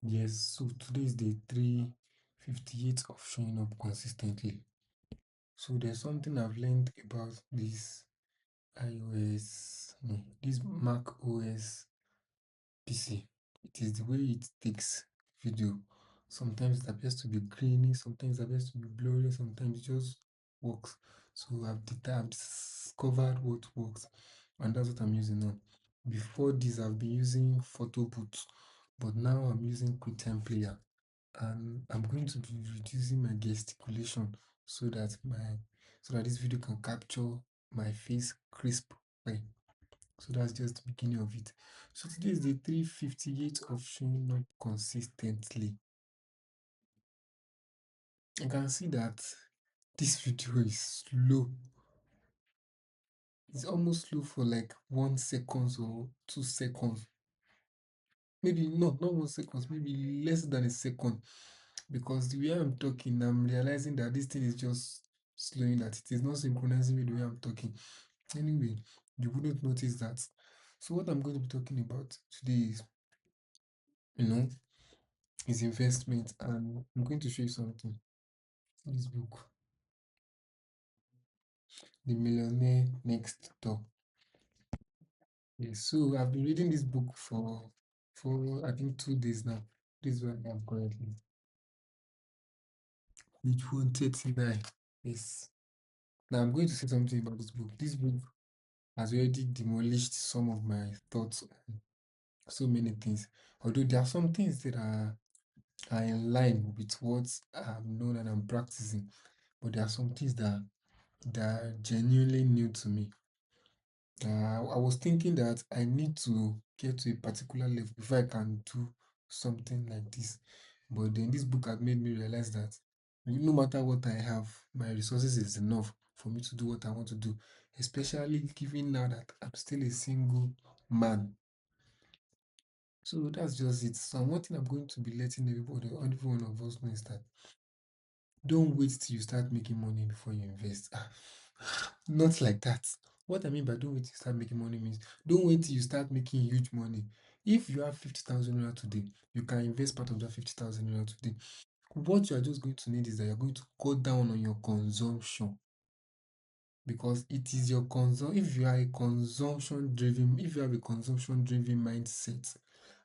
Yes, so today is day 358 of showing up consistently. So there's something I've learned about this iOS, no, this Mac OS PC. It is the way it takes video. Sometimes it appears to be grainy, sometimes it appears to be blurry, sometimes it just works. So I've discovered what works, and that's what I'm using now. Before this, I've been using Photo Booth, but now I'm using QuickTime Player, and I'm going to be reducing my gesticulation so that this video can capture my face crisp way. So that's just the beginning of it. So today is the 358 of showing up consistently. I can see that this video is slow. It's almost slow for like 1 second or 2 seconds. Maybe not 1 second, maybe less than a second. Because the way I'm talking, I'm realizing that this thing is just slowing, that it is not synchronizing with the way I'm talking. Anyway, you wouldn't notice that. So what I'm going to be talking about today is, you know, is investment, and I'm going to show you something. This book, The Millionaire Next Door. Yes, so I've been reading this book for I think 2 days now. This is where I am currently. Page 139. Yes. Now I'm going to say something about this book. This book has already demolished some of my thoughts on so many things. Although there are some things that are in line with what I'm known and I'm practicing, but there are some things that are genuinely new to me. I was thinking that I need to get to a particular level before I can do something like this. But then this book had made me realize that no matter what I have, my resources is enough for me to do what I want to do, especially given now that I'm still a single man. So that's just it. So one thing I'm going to be letting everybody, every one of us know is that don't wait till you start making money before you invest. Not like that. What I mean by don't wait till you start making money means don't wait till you start making huge money. If you have 50,000 naira today, you can invest part of that 50,000 naira today. What you are just going to need is that you're going to cut down on your consumption, because it is your if you are a consumption driven, if you have a consumption driven mindset,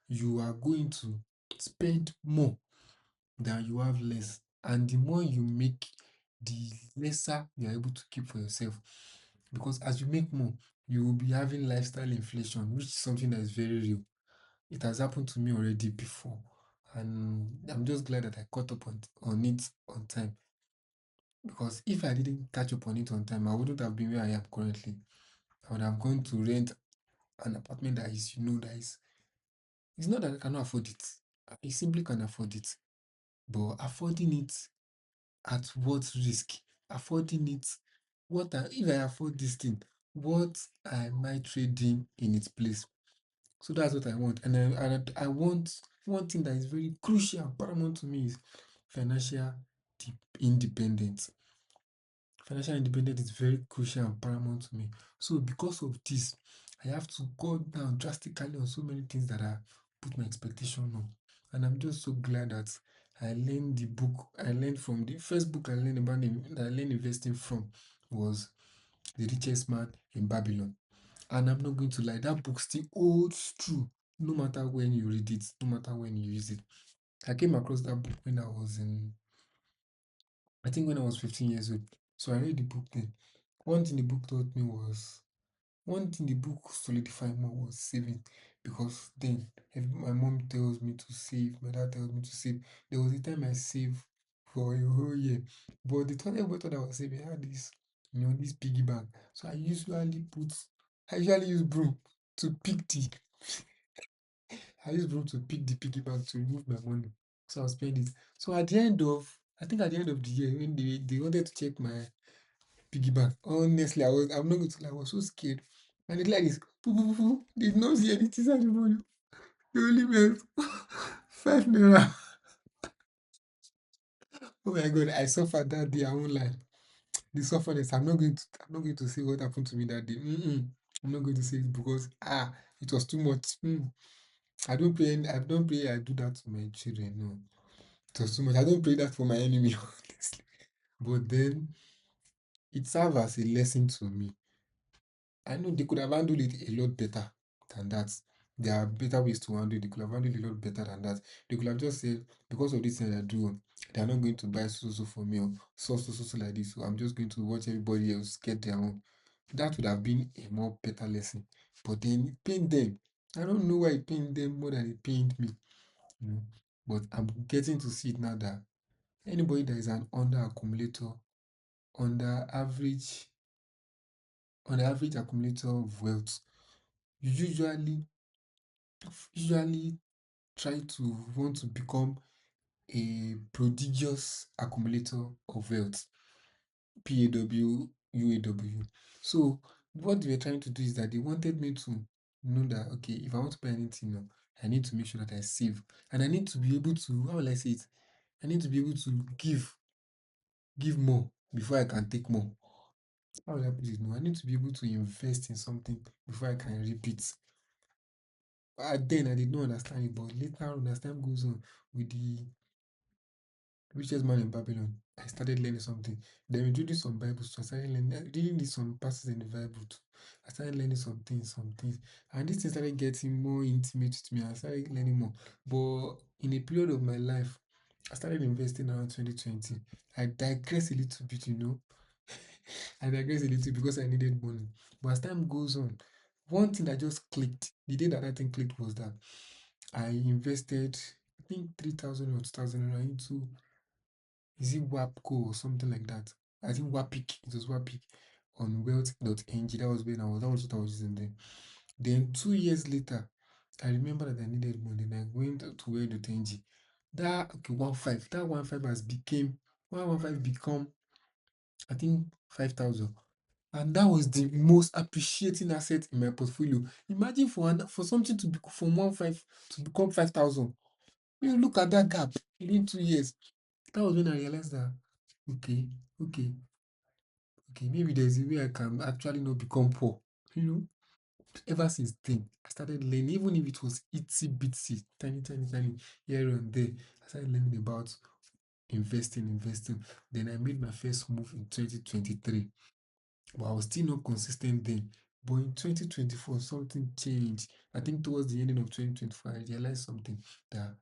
you are going to spend more than you have less. And the more you make, the lesser you are able to keep for yourself. Because as you make more, you will be having lifestyle inflation, which is something that is very real. It has happened to me already before. And I'm just glad that I caught up on it on time. Because if I didn't catch up on it on time, I wouldn't have been where I am currently. I would have gone to rent an apartment that is, it's not that I cannot afford it. I simply can afford it. But affording it at what risk? Affording it, if I afford this thing, what am I trading in its place? So that's what I want. And I want one thing that is very crucial and paramount to me is financial independence. Financial independence is very crucial and paramount to me. So because of this, I have to go down drastically on so many things that I put my expectation on. And I'm just so glad that I learned from the first book I learned about that I learned investing from was The Richest Man in Babylon. And I'm not going to lie, that book still holds true no matter when you read it, no matter when you use it. I came across that book I think when I was 15 years old. So I read the book then. One thing the book taught me was, one thing the book solidified more was saving. Because then, if my mom tells me to save, my dad tells me to save. There was a time I saved for a whole year. But the toilet water that I was saving had this piggy bank. So I usually use broom to pick to pick the piggy bank to remove my money. So I'll spend it. So I think at the end of the year, when they wanted to check my piggy bank, honestly, I'm not going to lie, I was so scared. And it like this, poo, poo, poo, poo. They did not see anything inside the money. They only meant 5 naira. Oh my god, I suffered that day, I won't lie. The sufferness, I'm not going to say what happened to me that day. I'm not going to say it because it was too much. I don't pray I do that to my children. No. It was too much. I don't pray that for my enemy, honestly. But then it served as a lesson to me. I know they could have handled it a lot better than that. There are better ways to handle it. They could have handled it a lot better than that. They could have just said, because of this thing I do, they are not going to buy so for me or so like this. So I'm just going to watch everybody else get their own. That would have been a more better lesson. But then it pained them. I don't know why it pained them more than it pained me. You know. But I'm getting to see it now that anybody that is an under accumulator, under average, on the average accumulator of wealth, you usually try to want to become a prodigious accumulator of wealth. PAW, UAW. So what they were trying to do is that they wanted me to know that okay, if I want to buy anything now, I need to make sure that I save. And I need to be able to, how will I say it? I need to be able to give more before I can take more. How will I put it? No, I need to be able to invest in something before I can repeat. Then I did not understand it, but later on, as time goes on, with the richest man in Babylon, I started learning something. Then we reading some Bibles, so I started learning, reading some passages in the Bible too. I started learning some things, and this thing started getting more intimate to me. I started learning more. But in a period of my life, I started investing around 2020. I digress a little bit, you know. I digress a little because I needed money. But as time goes on, one thing that just clicked, the day that thing clicked was that I invested, I think 3,000 or 2,000 into, is it WAPCO or something like that? I think WAPIC, it was WAPIC on wealth.ng. That was what I was using then. Then 2 years later, I remember that I needed money and I went to wealth.ng. That okay, 1.5, that 1.5 has became 1.15 become I think 5,000. And that was the most appreciating asset in my portfolio. Imagine for something to be from 1.5 to become 5,000. You look at that gap within 2 years. That was when I realized that okay, okay, okay, maybe there's a way I can actually not become poor. You know, ever since then, I started learning, even if it was itsy bitsy, tiny, here and there. I started learning about investing. Then I made my first move in 2023. But I was still not consistent then. But in 2024, something changed. I think towards the ending of 2024, I realized something that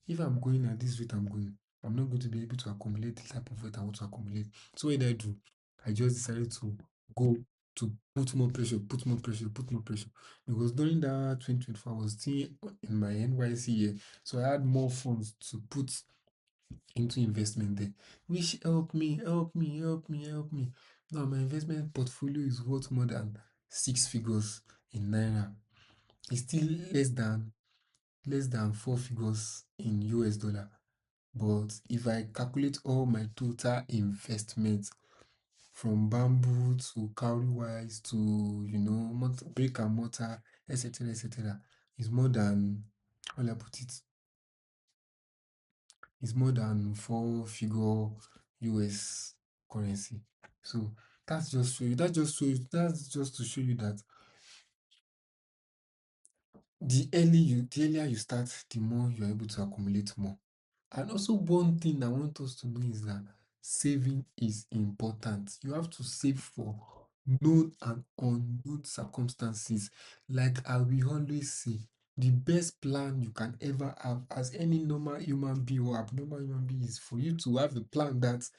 if I'm going at this rate I'm going, I'm not going to be able to accumulate the type of weight I want to accumulate. So what did I do? I just decided to go to put more pressure. Because during that 2024, I was still in my NYC year. So I had more funds to put into investment there, which help me. Now my investment portfolio is worth more than 6 figures in naira. It's still less than 4 figures in US dollar. But if I calculate all my total investments from bamboo to cowrie-wise to brick and mortar, etc., it's more than how will I put it? It's more than 4 figure US currency. So that's just to show you that the earlier you start, the more you're able to accumulate more. And also one thing I want us to know is that saving is important. You have to save for known and unknown circumstances. Like I will always say, the best plan you can ever have as any normal human being or abnormal human being is for you to have a plan that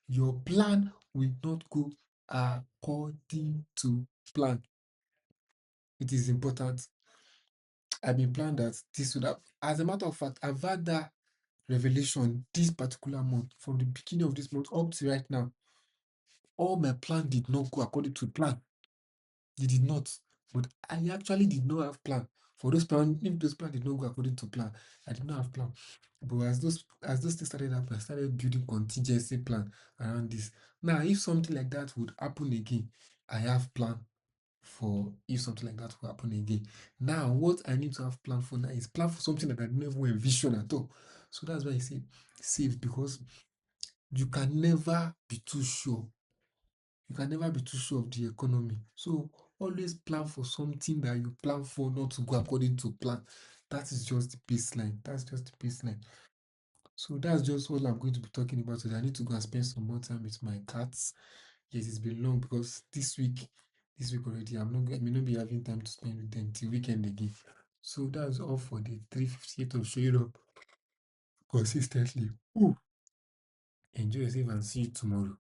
your plan will not go according to plan. It is important. I've been planned that this would have, as a matter of fact, I've had that revelation this particular month, from the beginning of this month up to right now. All my plan did not go according to plan. They did not. But I actually did not have plan. For those plan, if those plans did not go according to plan, I did not have plan. But as those things started happening, I started building contingency plan around this. Now, if something like that would happen again, I have plan for if something like that will happen again. Now, what I need to have plan for now is plan for something that I never envision at all. So that's why I say save, because you can never be too sure. You can never be too sure of the economy. So always plan for something that you plan for not to go according to plan. That is just the baseline. That's just the baseline. So that's just all I'm going to be talking about today. I need to go and spend some more time with my cats. Yes, it's been long because this week already, I may not be having time to spend with them till weekend again. So that's all for the 358 of showing up consistently. Ooh. Enjoy yourself and see you tomorrow.